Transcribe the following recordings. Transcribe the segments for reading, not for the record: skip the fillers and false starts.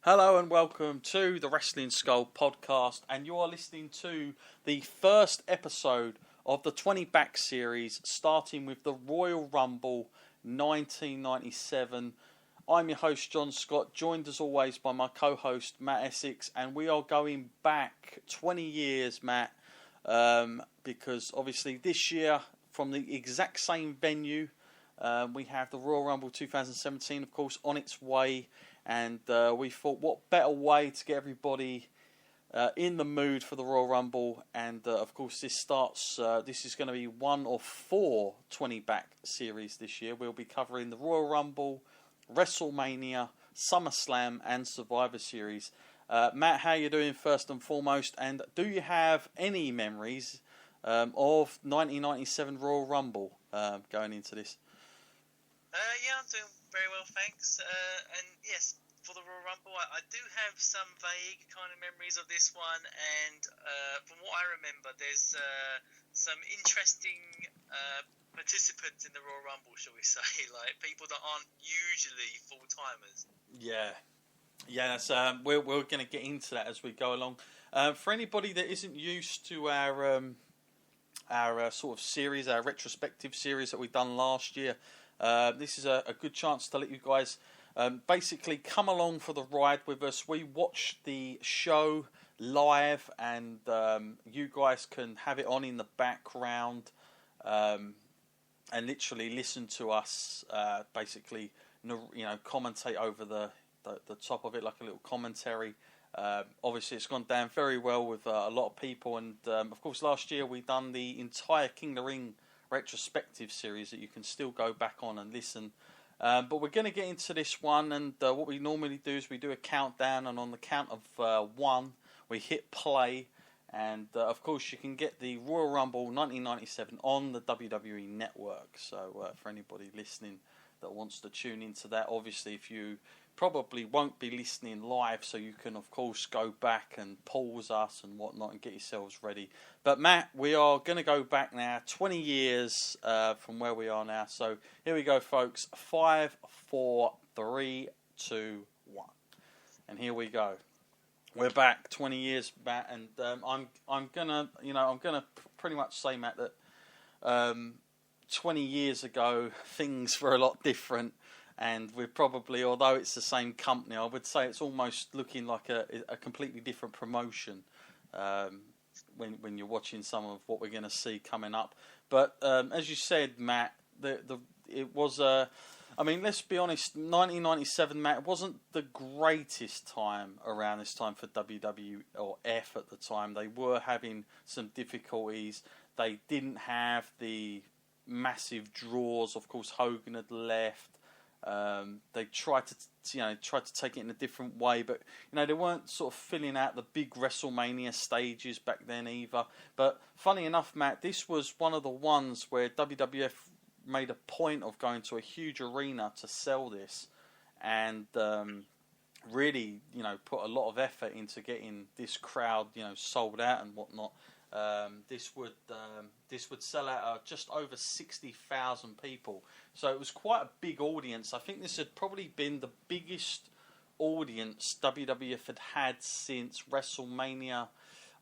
Hello and welcome to the Wrestling Skull podcast, and you are listening to the first episode of the 20 back series, starting with the Royal Rumble 1997. I'm your host John Scott, joined as always by my co-host Matt Essex, and we are going back 20 years, Matt, because obviously this year, from the exact same venue, we have the Royal Rumble 2017, of course, on its way. And we thought, what better way to get everybody in the mood for the Royal Rumble? And of course, this is going to be one of 4 20-back series this year. We'll be covering the Royal Rumble, WrestleMania, SummerSlam, and Survivor Series. Matt, how are you doing first and foremost? And do you have any memories of 1997 Royal Rumble going into this? Yeah, I'm doing very well, thanks. And yes, for the Royal Rumble, I do have some vague kind of memories of this one. And from what I remember, there's some interesting participants in the Royal Rumble, shall we say, like people that aren't usually full timers. Yeah, that's, we're going to get into that as we go along. For anybody that isn't used to our sort of series, our retrospective series that we've done last year. This is a good chance to let you guys basically come along for the ride with us. We watch the show live, and you guys can have it on in the background and literally listen to us basically, commentate over the top of it like a little commentary. Obviously, it's gone down very well with a lot of people, and of course, last year we done the entire King of the Ring retrospective series that you can still go back on and listen. But we're going to get into this one, and what we normally do is we do a countdown, and on the count of 1, we hit play, and of course you can get the Royal Rumble 1997 on the WWE Network. So for anybody listening that wants to tune into that, obviously if you probably won't be listening live, so you can of course go back and pause us and whatnot and get yourselves ready. But Matt, we are going to go back now 20 years from where we are now. So here we go, folks. 5, 4, 3, 2, 1, and here we go. We're back 20 years, Matt, and I'm gonna pretty much say, Matt, that 20 years ago things were a lot different. And we're probably, although it's the same company, I would say it's almost looking like a completely different promotion when you're watching some of what we're going to see coming up. But as you said, Matt, it was let's be honest, 1997, Matt, it wasn't the greatest time around this time for WWF at the time. They were having some difficulties. They didn't have the massive draws. Of course, Hogan had left. They tried to take it in a different way, but they weren't sort of filling out the big WrestleMania stages back then either. But funny enough, Matt, this was one of the ones where WWF made a point of going to a huge arena to sell this, and really, put a lot of effort into getting this crowd, sold out and whatnot. This would sell out just over 60,000 people, so it was quite a big audience. I think this had probably been the biggest audience WWF had since WrestleMania.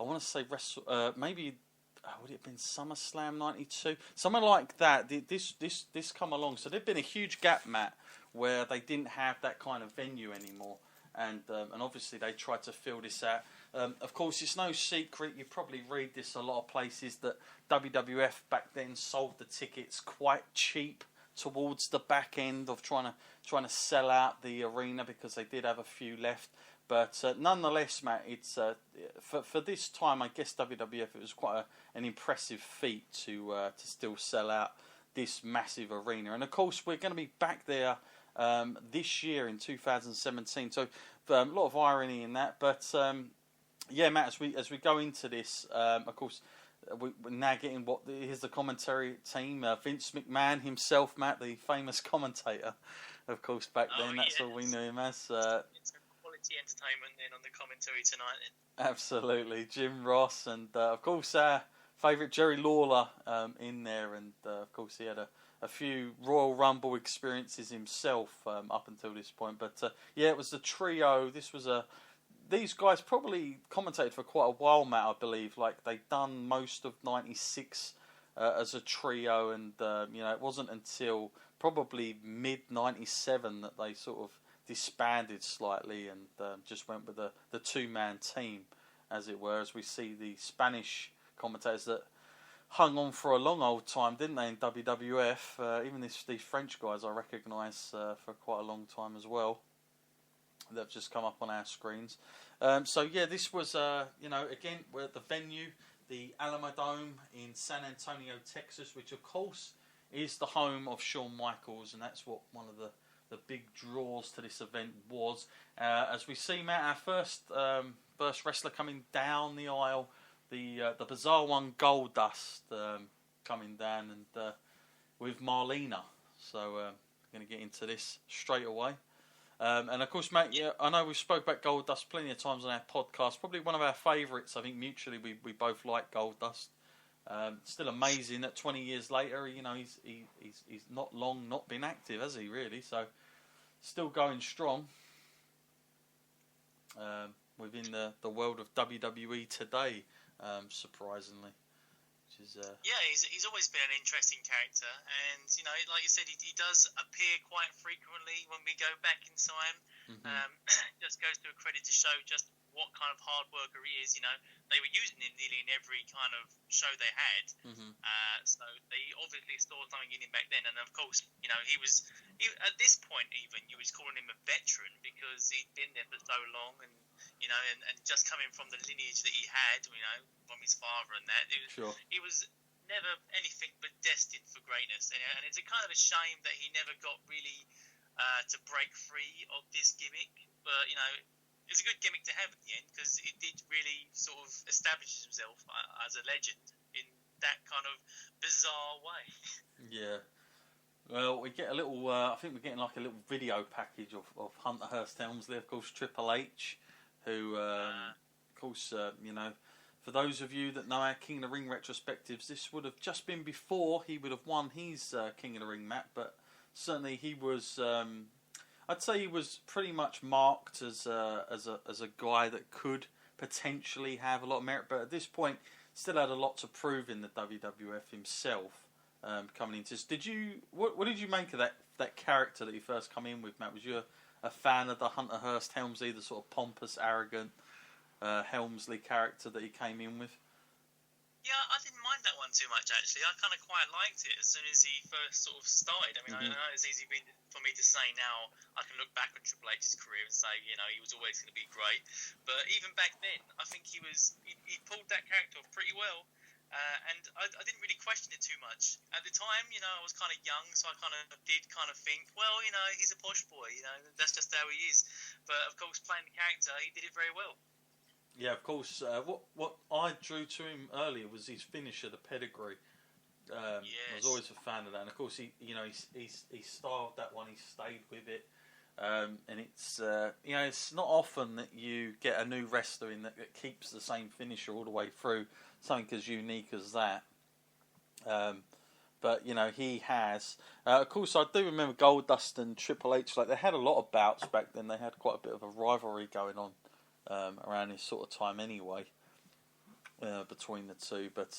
I want to say maybe would it have been SummerSlam '92, something like that. This come along, so there'd been a huge gap, Matt, where they didn't have that kind of venue anymore, and obviously they tried to fill this out. Of course, it's no secret, you probably read this a lot of places, that WWF back then sold the tickets quite cheap towards the back end of trying to sell out the arena, because they did have a few left. But nonetheless, Matt, it's for this time, I guess WWF, it was quite an impressive feat to still sell out this massive arena. And of course, we're going to be back there this year in 2017. So a lot of irony in that, but. Yeah, Matt. As we go into this, of course, we're now getting here's the commentary team. Vince McMahon himself, Matt, the famous commentator, of course, back then. That's all we knew him as. It's quality entertainment then on the commentary tonight. Then. Absolutely, Jim Ross, and of course our favourite Jerry Lawler in there, and of course he had a few Royal Rumble experiences himself up until this point. But yeah, it was the trio. These guys probably commentated for quite a while, Matt, I believe. Like, they'd done most of '96 as a trio, and it wasn't until probably mid '97 that they sort of disbanded slightly and just went with the two-man team, as it were, as we see the Spanish commentators that hung on for a long old time, didn't they, in WWF? Even these French guys I recognise for quite a long time as well. They've just come up on our screens. So yeah, this was, again, we're at the venue, the Alamodome in San Antonio, Texas, which of course is the home of Shawn Michaels, and that's what one of the big draws to this event was. As we see, Matt, our first wrestler coming down the aisle, the bizarre one, Goldust, coming down, and with Marlena. So we're going to get into this straight away. And of course, Matt, yeah, I know we've spoke about Goldust plenty of times on our podcast. Probably one of our favourites. I think mutually we both like Goldust. Still amazing that 20 years later, he's not been active, has he? Really? So still going strong within the world of WWE today, surprisingly. Yeah, he's always been an interesting character, and like you said, he does appear quite frequently when we go back in time. Mm-hmm. Just goes to a credit to show just what kind of hard worker he is. They were using him nearly in every kind of show they had, so they obviously saw something in him back then. And of course, he was at this point even you was calling him a veteran because he'd been there for so long, and and just coming from the lineage that he had, from his father and that, he was never anything but destined for greatness. And it's a kind of a shame that he never got really to break free of this gimmick. But, it was a good gimmick to have at the end because it did really sort of establish himself as a legend in that kind of bizarre way. Yeah. Well, we get a little, I think we're getting like a little video package of Hunter Hearst Helmsley, of course, Triple H, who, of course, for those of you that know our King of the Ring retrospectives, this would have just been before he would have won his King of the Ring match, but certainly he was, I'd say he was pretty much marked as a guy that could potentially have a lot of merit, but at this point still had a lot to prove in the WWF himself. Coming into this, what did you make of that character that you first come in with, Matt? Was you a fan of the Hunter Hearst Helmsley, the sort of pompous, arrogant Helmsley character that he came in with? Yeah, I didn't mind that one too much, actually. I kind of quite liked it as soon as he first sort of started. I mean, I know it's easy for me to say now. I can look back on Triple H's career and say, he was always going to be great. But even back then, I think he pulled that character off pretty well. And I didn't really question it too much. At the time, I was kind of young, so I did think, well, he's a posh boy, that's just how he is. But, of course, playing the character, he did it very well. Yeah, of course. What I drew to him earlier was his finisher, the pedigree. Yes. I was always a fan of that, and of course he styled that one. He stayed with it, and it's it's not often that you get a new wrestler in that keeps the same finisher all the way through. Something as unique as that. But he has. Of course, I do remember Goldust and Triple H. Like, they had a lot of bouts back then. They had quite a bit of a rivalry going on. Around this sort of time anyway, between the two. But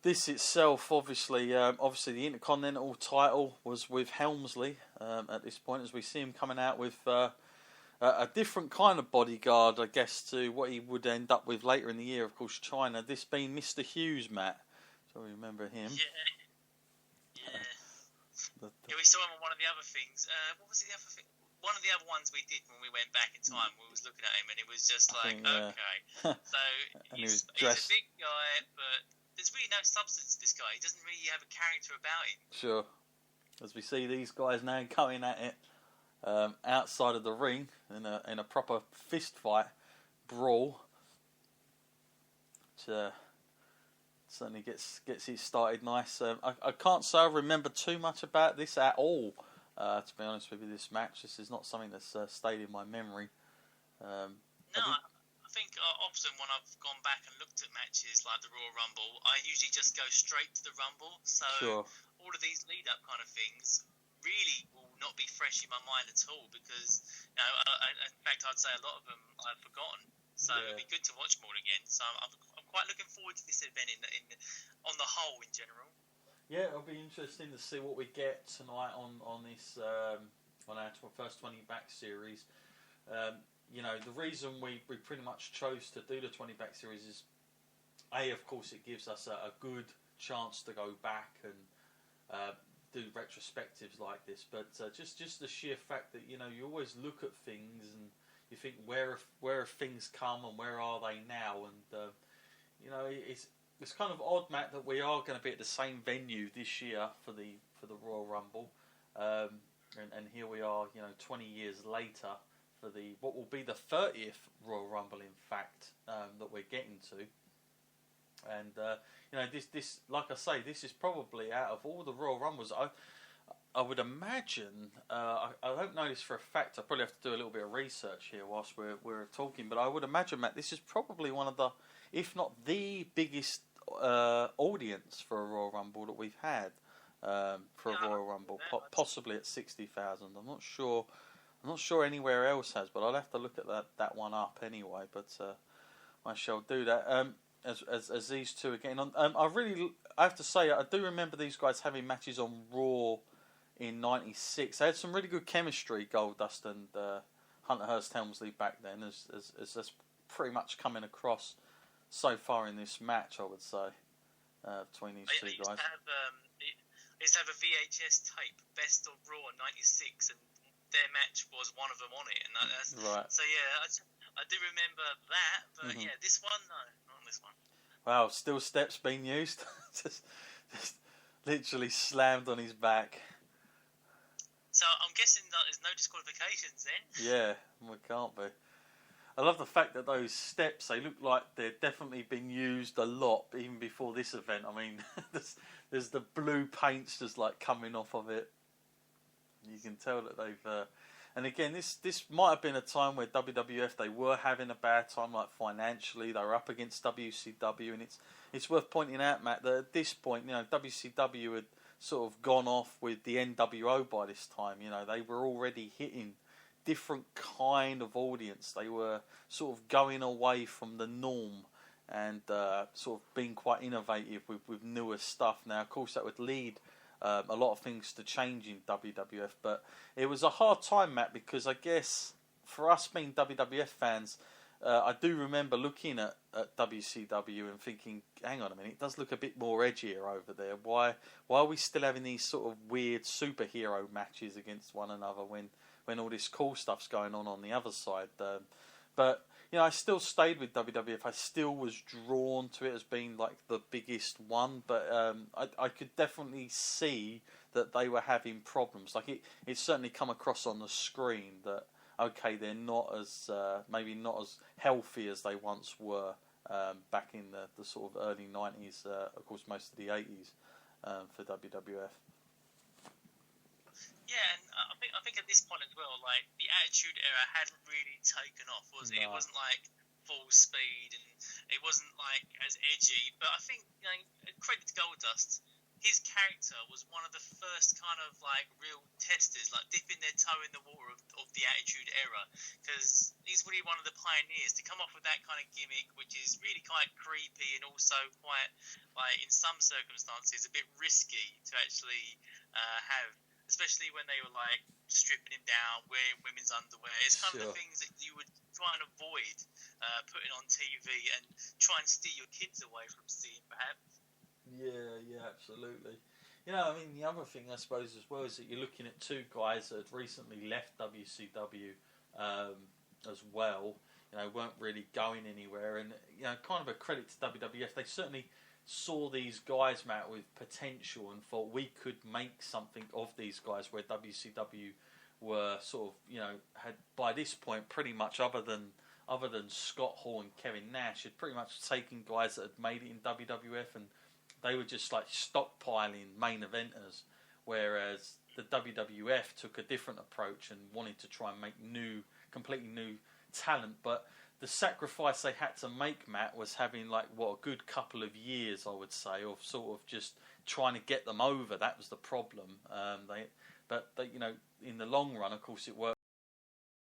this itself, obviously the Intercontinental title was with Helmsley at this point, as we see him coming out with a different kind of bodyguard, I guess, to what he would end up with later in the year, of course, China. This being Mr. Hughes, Matt. So we remember him. Yeah. We saw him on one of the other things. What was the other thing? One of the other ones we did when we went back in time, we was looking at him and it was just like, okay. So he's a big guy, but there's really no substance to this guy. He doesn't really have a character about him. Sure. As we see these guys now going at it outside of the ring in a proper fist fight brawl. Which, certainly gets it started nice. I can't say I remember too much about this at all. To be honest with you, this match, this is not something that's stayed in my memory. I think often when I've gone back and looked at matches like the Royal Rumble, I usually just go straight to the Rumble. So all of these lead-up kind of things really will not be fresh in my mind at all because, in fact, I'd say a lot of them I've forgotten. So it'd be good to watch more again. So I'm quite looking forward to this event on the whole in general. Yeah, it'll be interesting to see what we get tonight on this on our first 20 back series. The reason we pretty much chose to do the 20 back series is, of course, it gives us a good chance to go back and do retrospectives like this. But just the sheer fact that you always look at things and you think where have things come and where are they now, and it's kind of odd, Matt, that we are going to be at the same venue this year for the Royal Rumble, and here we are, 20 years later for what will be the 30th Royal Rumble, in fact, that we're getting to. And this, like I say, this is probably out of all the Royal Rumbles. I would imagine. I don't know this for a fact. I probably have to do a little bit of research here whilst we're talking. But I would imagine, Matt, this is probably one of the, if not the biggest audience for a Royal Rumble that we've had for a Royal Rumble, possibly at 60,000. I'm not sure anywhere else has, but I'll have to look at that one up anyway. But I shall do that. As these two are getting on, I have to say, I do remember these guys having matches on Raw in '96. They had some really good chemistry, Goldust and Hunter Hearst Helmsley back then, as that's pretty much coming across so far in this match, I would say, between these two guys. I used to have a VHS tape, Best of Raw '96, and their match was one of them on it. And that's, right. So yeah, I do remember that, but yeah, this one, no, not on this one. Wow, still steps being used. just literally slammed on his back. So I'm guessing that there's no disqualifications then? Yeah, well, it can't be. I love the fact that those steps, they look like they've definitely been used a lot, even before this event. I mean, there's the blue paints just like coming off of it. You can tell that they've... and again, this might have been a time where WWF, they were having a bad time, like financially. They were up against WCW, and it's worth pointing out, Matt, that at this point, WCW had sort of gone off with the NWO by this time. They were already hitting different kind of audience. They were sort of going away from the norm and sort of being quite innovative with newer stuff. Now, of course, that would lead a lot of things to change in WWF, but it was a hard time, Matt, because I guess for us being WWF fans, I do remember looking at WCW and thinking, hang on a minute, it does look a bit more edgier over there. Why are we still having these sort of weird superhero matches against one another when all this cool stuff's going on the other side? But I still stayed with WWF. I still was drawn to it as being like the biggest one, but I could definitely see that they were having problems. Like it certainly come across on the screen that okay, they're not as maybe not as healthy as they once were back in the sort of early 90s. Of course, most of the 80s for WWF. Yeah, and I think at this point as well, like the Attitude Era hadn't really taken off, was it? No. It wasn't like full speed, and it wasn't like as edgy. But I think, credit to Goldust, his character was one of the first kind of like real testers, like dipping their toe in the water of the Attitude Era, because he's really one of the pioneers to come off with that kind of gimmick, which is really quite creepy and also quite, like in some circumstances, a bit risky to actually have. Especially when they were like stripping him down, wearing women's underwear. It's kind of the things that you would try and avoid putting on TV and try and steer your kids away from seeing, perhaps. Yeah, absolutely. I mean, the other thing I suppose as well is that you're looking at two guys that had recently left WCW as well. Weren't really going anywhere, and kind of a credit to WWF. They certainly saw these guys, Matt, with potential and thought we could make something of these guys, where WCW were sort of, had by this point pretty much other than Scott Hall and Kevin Nash, had pretty much taken guys that had made it in WWF and they were just like stockpiling main eventers, whereas the WWF took a different approach and wanted to try and make completely new talent. But the sacrifice they had to make, Matt, was having a good couple of years, I would say, of sort of just trying to get them over. That was the problem. But in the long run, of course, it worked